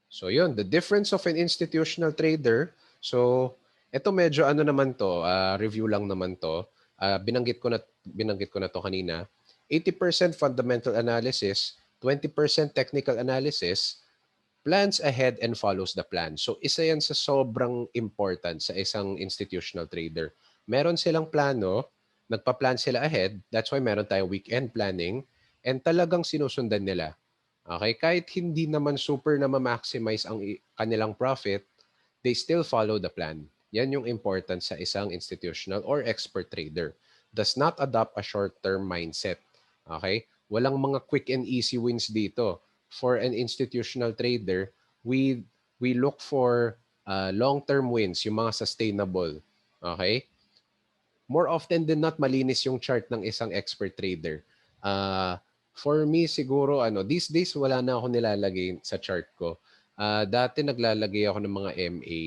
So yun, the difference of an institutional trader. So ito medyo ano naman to, review lang naman to. Binanggit ko na to kanina. 80% fundamental analysis, 20% technical analysis, plans ahead and follows the plan. So isa yan sa sobrang important sa isang institutional trader. Meron silang plano, nagpa-plan sila ahead, that's why meron tayong weekend planning, and talagang sinusundan nila. Okay, kahit hindi naman super na ma-maximize ang kanilang profit, they still follow the plan. Yan yung important sa isang institutional or expert trader. Does not adopt a short-term mindset. Okay? Walang mga quick and easy wins dito. For an institutional trader, we look for long-term wins, yung mga sustainable. Okay? More often than not, malinis yung chart ng isang expert trader. For me, siguro, these days, wala na ako nilalagay sa chart ko. Dati naglalagay ako ng mga MA.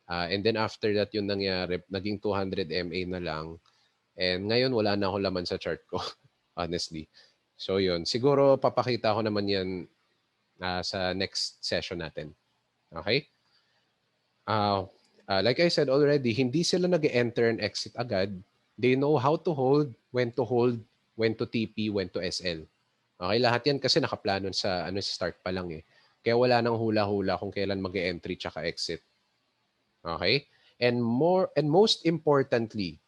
And then after that, yung nangyari, naging 200 MA na lang. And ngayon, wala na ako laman sa chart ko, honestly. So yun, siguro papakita ko naman yan sa next session natin. Okay? Like I said already, hindi sila nag-enter and exit agad. They know how to hold, when to TP, when to SL. Okay, lahat yan kasi nakaplano sa start pa lang eh. Kaya wala nang hula-hula kung kailan mag-entry tsaka exit. Okay? And most importantly,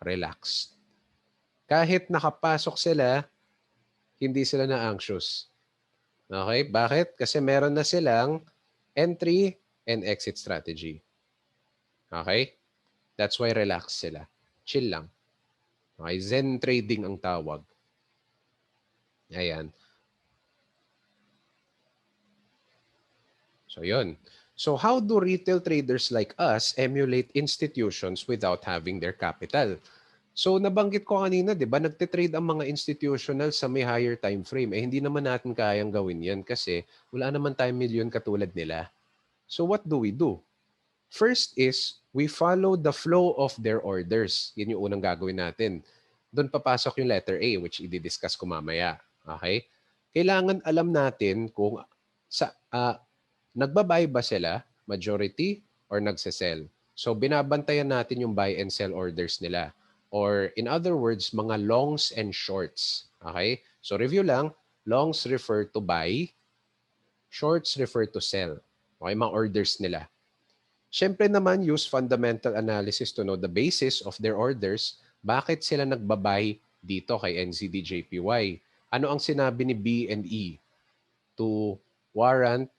relax. Kahit nakapasok sila, hindi sila na anxious. Okay? Bakit? Kasi meron na silang entry and exit strategy. Okay? That's why relax sila. Chill lang. Okay? Zen trading ang tawag. Ayan. So yun. So how do retail traders like us emulate institutions without having their capital? So nabanggit ko kanina, 'di ba, nagte-trade ang mga institutional sa may higher time frame. Eh hindi naman natin kayang gawin 'yan kasi wala naman tayong milyon katulad nila. So what do we do? First is we follow the flow of their orders. Yan yung unang gagawin natin. Doon papasok yung letter A, which i-discuss ko mamaya. Okay? Kailangan alam natin kung nagbabuy ba sila, majority, or nagsesell. So binabantayan natin yung buy and sell orders nila. Or in other words, mga longs and shorts. Okay? So review lang, longs refer to buy, shorts refer to sell. Okay, mga orders nila. Siyempre naman, use fundamental analysis to know the basis of their orders. Bakit sila nagbabay dito kay NZDJPY? Ano ang sinabi ni B and E to warrant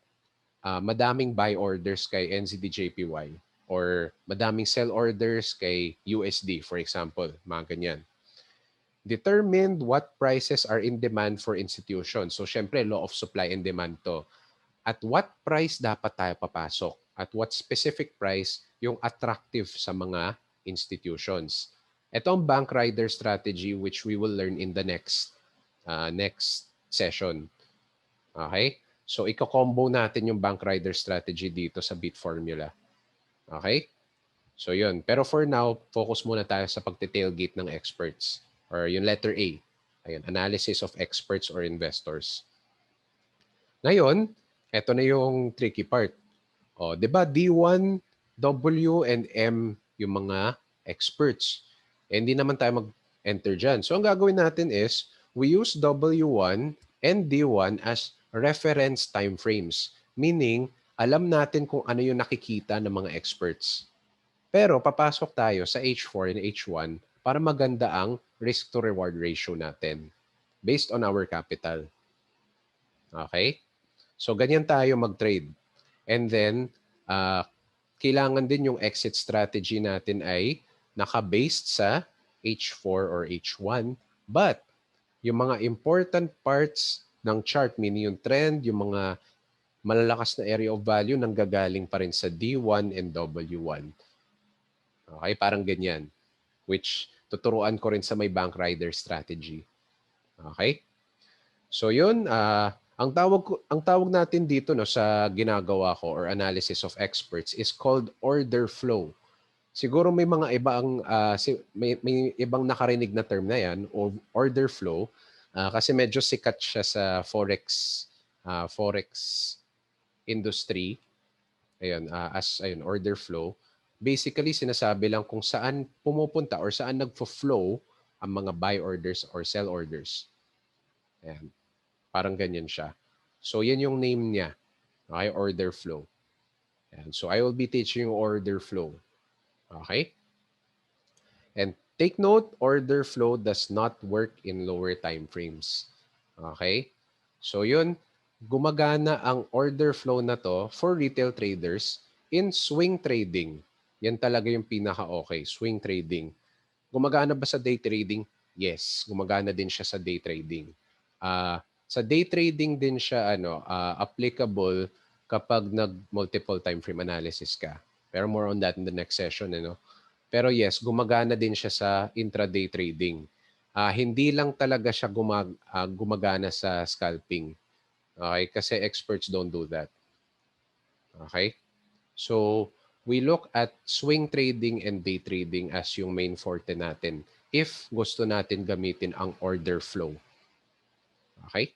madaming buy orders kay NZDJPY or madaming sell orders kay USD, for example, mga ganyan. Determine what prices are in demand for institutions. So, syempre, law of supply and demand to. At what price dapat tayo papasok? At what specific price yung attractive sa mga institutions? Ito ang bank rider strategy which we will learn in the next session. Okay? So, iko-combo natin yung bank rider strategy dito sa Bit Formula. Okay? So, yun. Pero for now, focus muna tayo sa pagte-tailgate ng experts or yung letter A. Ayun, analysis of experts or investors. Ngayon, ito na yung tricky part. O, 'di ba D1, W, and M yung mga experts. Eh, hindi naman tayo mag-enter dyan. So, ang gagawin natin is, we use W1 and D1 as reference time frames. Meaning, alam natin kung ano yung nakikita ng mga experts. Pero, papasok tayo sa H4 and H1 para maganda ang risk to reward ratio natin based on our capital. Okay? So, ganyan tayo mag-trade. And then, kailangan din yung exit strategy natin ay naka-based sa H4 or H1. But, yung mga important parts ng chart, meaning yung trend, yung mga malalakas na area of value, nanggagaling pa rin sa D1 and W1. Okay, parang ganyan. Which, tuturuan ko rin sa may bank rider strategy. Okay? So yun, ang tawag natin dito no sa ginagawa ko or analysis of experts is called order flow. Siguro may mga ibang may ibang nakarinig na term na yan o order flow kasi medyo sikat siya sa forex forex industry, ayun, order flow, basically sinasabi lang kung saan pumupunta or saan nagfo-flow ang mga buy orders or sell orders. Ayan, parang ganyan siya. So yan yung name niya, okay, order flow. Ayan, so I will be teaching you order flow. Okay? And take note, order flow does not work in lower time frames. Okay? So yun, gumagana ang order flow na to for retail traders in swing trading. Yan talaga yung pinaka-okay, swing trading. Gumagana ba sa day trading? Yes, gumagana din siya sa day trading. Sa day trading din siya applicable kapag nag-multiple time frame analysis ka. Pero more on that in the next session. Pero yes, gumagana din siya sa intraday trading. Hindi lang talaga siya gumagana sa scalping. Okay? Kasi experts don't do that. Okay? So, we look at swing trading and day trading as yung main forte natin if gusto natin gamitin ang order flow. Okay?